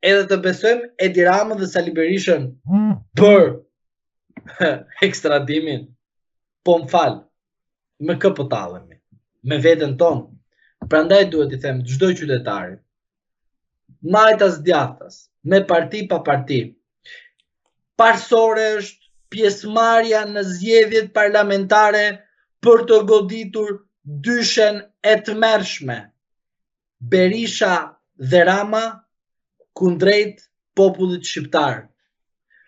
edhe të besojmë Edi Ramën dhe Sali Berishën për ekstradimin, po më falë, me kë po tallemi? Me veten tonë. Prandaj duhet i them çdo qytetari, majtas djathtas, me parti pa parti. Parsore është pjesëmarrja në zgjedhjet parlamentare për të goditur dyshen e tmerrshme. Berisha dhe Rama kundrejt popullit shqiptar.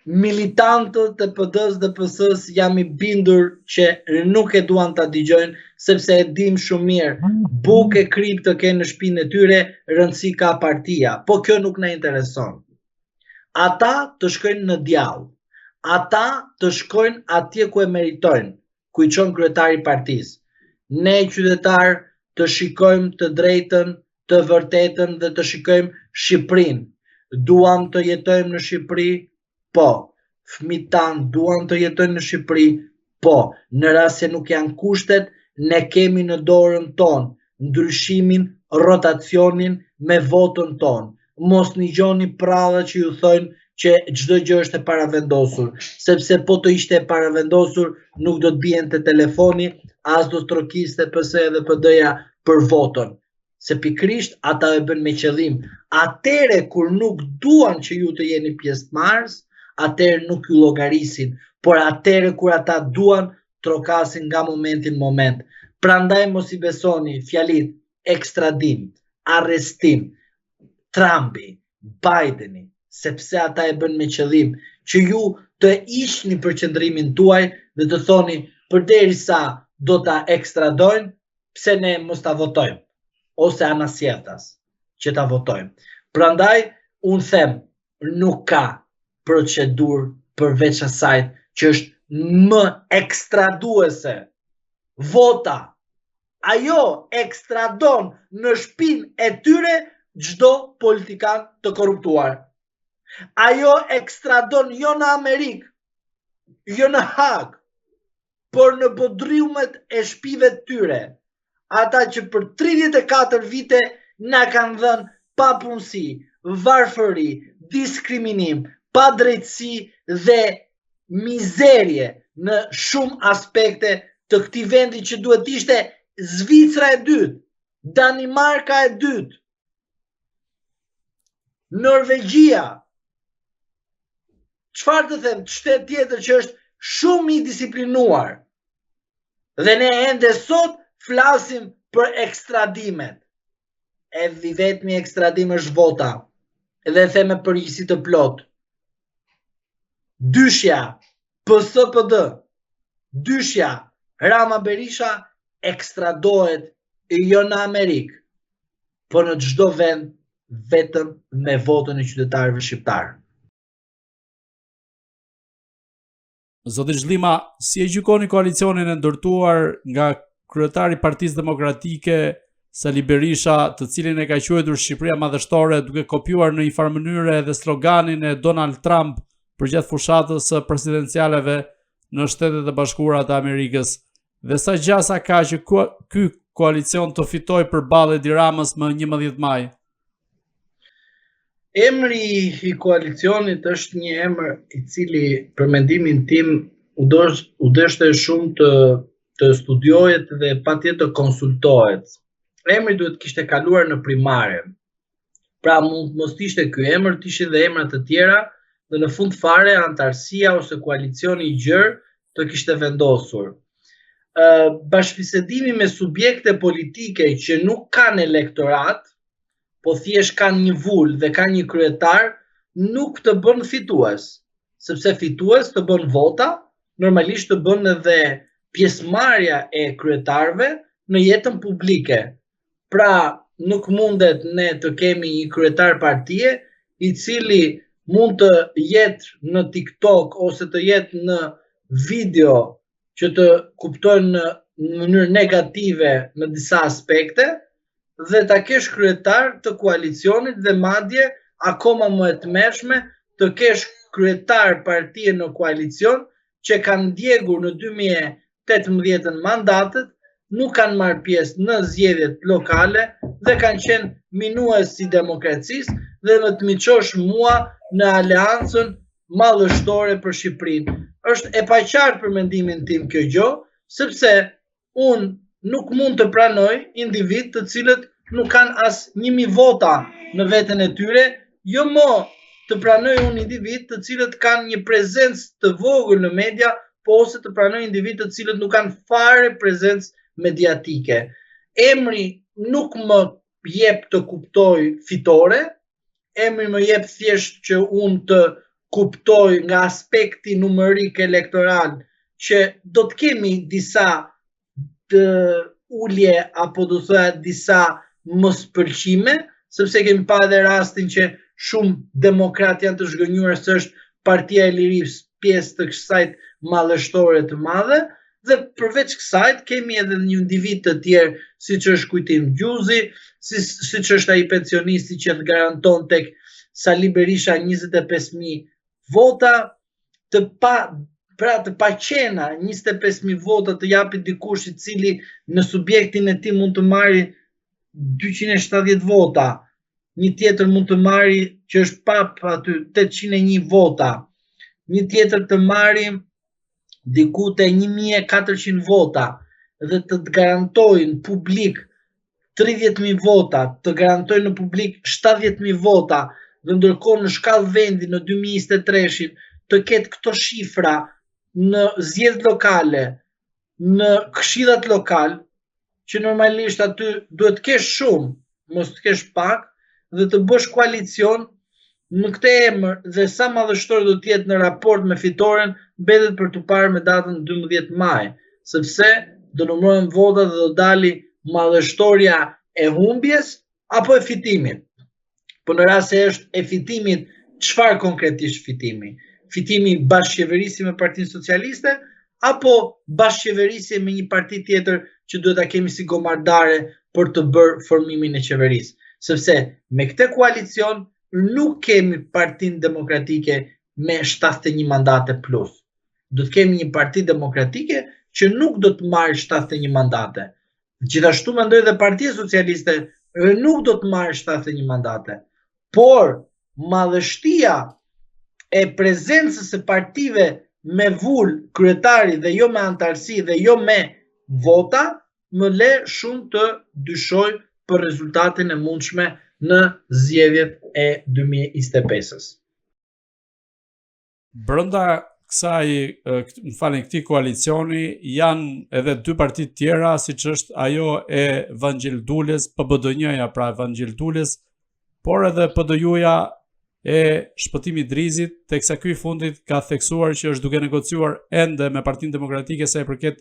Militantët e PD-s dhe PS-s jam i bindur që nuk e duan ta dëgjojnë sepse e dim shumë mirë. Bukë e krip të kenë në shtëpinë e tyre, rëndësi ka partia, po kjo nuk na intereson. Ata të shkojnë në djallë, ata të shkojnë atje ku e meritojnë, ku i çon kryetari i partisë. Ne qytetar të shikojmë të drejtën, të vërtetën dhe të shikojmë Shqipërinë. Duam të jetojmë në Shqipëri? Po. Fëmijët tanë duan të jetojnë në Shqipëri? Po. Në rast se nuk janë kushtet, ne kemi në dorën tonë ndryshimin, rotacionin me votën tonë. Mos ngjoni pralla që ju thonë që çdo gjë është e paravendosur, sepse po të ishte e paravendosur nuk do të bien te telefoni, as do të trokiste PS dhe PD-ja për votën. Se pikrisht ata e bën me qëllim. Atere kur nuk duan që ju të jeni pjesëmarrës, atere nuk ju llogarisin, por atere kur ata duan, trokasin nga momenti në moment. Prandaj mos i besoni fjalit ekstradim, arrestim, Trumpi, Bideni, sepse ata e bën me qëllim që ju të hiqni përqendrimin tuaj dhe të thoni përderisa do ta ekstradojnë, pse ne mos ta votojmë, ose anasjetas që ta votojmë. Prandaj unë them, nuk ka procedurë përveç asaj që është më ekstraduese. Vota. Ajo ekstradon në shtëpinë e tyre çdo politikan të korruptuar. Ajo ekstradon jo në Amerikë, jo në Hag, por në bodriumet e shtëpive të tyre. Ata që për 34 vite na kanë dhënë papunësi, varfëri, diskriminim, padrejtësi dhe mizerje në shumë aspekte të këtij vendi që duhet ishte Zvicra e dytë, Danimarka e dytë, Norvegjia. Çfarë të them, shtet tjetër që është shumë i disiplinuar. Dhe ne ende sot flasim për ekstradimet. Edhe vetmi ekstradim është vota. Edhe them me përgjegjësi të plot. Dyshja PS-PD, dyshja Rama Berisha ekstradohet jo në Amerikë, por në çdo vend vetëm me votën e qytetarëve shqiptar. Zoti Zhlima, si e gjykoni koalicionin e ndërtuar nga kryetari i Partisë Demokratike Sali Berisha, të cilin e ka quajtur Shqipëria madhështore, duke kopjuar në një farë mënyrë edhe sloganin e Donald Trump përgjatë fushatës së presidencialeve në Shtetet e Bashkuara të Amerikës? Dhe sa gjasa ka që ky koalicion të fitojë përballë Edi Ramës më 11 maj? Emri i koalicionit është një emër i cili për mendimin tim u deshte shumë të studiohet dhe patjetër të konsultohet. Emri duhet kishte kaluar në primare. Pra mund mos ishte ky emër, të ishin dhe emra të tjera dhe në fund fare antarësia ose koalicioni i gjerë të kishte vendosur. Bashkëbisedimi me subjekte politike që nuk kanë elektorat, po thjesht kanë një vull dhe kanë një kryetar, nuk të bën fitues, sepse fitues të bën vota, normalisht të bën edhe pjesëmarrja e kryetarëve në jetën publike. Pra nuk mundet ne të kemi një kryetar partie i cili mund të jetë në TikTok ose të jetë në video që të kuptojnë në mënyrë negative në disa aspekte, dhe ta kesh kryetar të koalicionit dhe madje akoma më e tmerrshme të kesh kryetar partie në koalicion që kanë ndjekur në 2018 mandatet, nuk kanë marrë pjesë në zgjedhjet lokale dhe kanë qenë minues si demokracisë dhe më të miqosh mua në aleancën mallështore për Shqipërinë. Është e paqartë për mendimin tim kjo gjë, sepse unë nuk mund të pranoj individ të cilët nuk kanë as 1000 vota në veten e tyre, jo më të pranoj unë individ të cilët kanë një prezencë të vogël në media, po ose të pranoj individ të cilët nuk kanë fare prezencë mediatike. Emri nuk më jep të kuptoj fitore, emri më jep thjesht që unë të kuptoj nga aspekti numërik elektoral që do të kemi disa të ulje apo do thoya disa mospëlqime, sepse kemi pa edhe rastin që shumë demokrat janë të zhgënjur se është Partia e Lirisë pjesë të kësaj mallështore të madhe, dhe përveç kësaj kemi edhe një individ të tjerë siç është Kujtim Gjuzi, siç është ai pensionisti që të garanton tek Sali Berisha 25.000 vota, të paqena 25.000 vota të japi dikush i cili në subjektin e tij mund të marrë 270 vota, një tjetër mund të marrë që është pap aty 801 vota, një tjetër të marrë diku te 1400 vota dhe të garantojnë publik 30.000 vota, të garantojnë në publik 70.000 vota, dhe ndërkohë në shkallë vendi në 2023 të ketë këto shifra në zgjedhjet lokale, në këshillat lokal, që normalisht aty duhet të kesh shumë, mos të kesh pak, dhe të bësh koalicion në këtë emër dhe sa madhështor do të jetë në raport me fitoren, mbetet për të parë me datën 12 maj, sepse do numërohen votat dhe do dali madhështoria e humbjes apo e fitimit. Po në rast se është e fitimit, çfarë konkretisht fitimi? Fitimi bashkëqeverisje me Partinë Socialiste apo bashkëqeverisje me një parti tjetër që duhet ta kemi si gomardare për të bërë formimin e qeverisë? Sepse me këtë koalicion nuk kemi Partinë Demokratike me 71 mandate plus. Do të kemi një parti demokratike që nuk do të marrë 71 mandate. Gjithashtu mendoj dhe Partia Socialiste nuk do të marrë 71 mandate. Por madhështia e prezencës së partive me vull kryetari dhe jo me antarësi dhe jo me vota më le shumë të dyshoj për rezultatin e mundshme në zgjedhjet e 2025-s. Brenda këtij koalicioni janë edhe dy parti tjera, siç është ajo e Vangjel Dulës, PBD-ja pra Vangjel Dulës, por edhe PD-ja e Shpëtimi Drizit, teksa ky i fundit ka theksuar që është duke negociuar ende me Partinë Demokratike sa i përket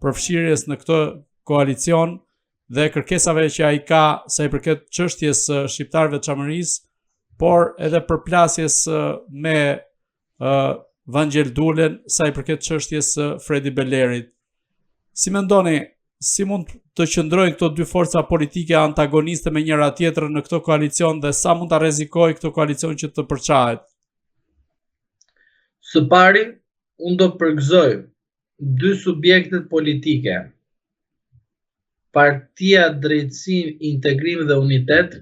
përfshirjes në këtë koalicion dhe kërkesave që ai ka sa i përket çështjes së shqiptarëve të Çamërisë, por edhe përplasjes me Vangjel Dulën sa i përket çështjes së Fredi Belerit. Si mendoni, si mund të qëndrojnë këto dy forca politike antagoniste me njëra tjetrën në këtë koalicion dhe sa mund ta rrezikojë këtë koalicion që të përçahet? Së pari, unë do përgëzoj dy subjektet politike. Partia Drejtësi, Integrim dhe Unitet,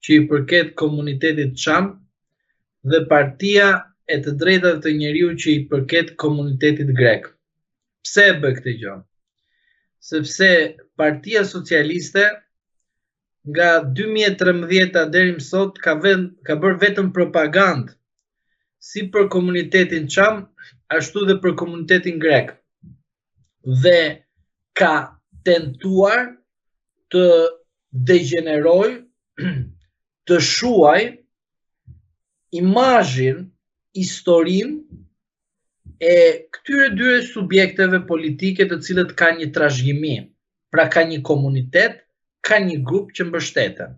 që i përket komunitetit Çam, dhe Partia e të Drejtave të Njeriut që i përket komunitetit grek. Pse e bë këtë gjë? Sepse Partia Socialiste nga 2013 deri më sot ka bërë vetëm propagandë si për komunitetin Çam, ashtu dhe për komunitetin grek. Dhe ka tentuar të degeneroj, të shuaj imazhin, historinë e këtyre dy subjekteve politike të cilët ka një trashëgimi, pra ka një komunitet, ka një grup që mbështeten.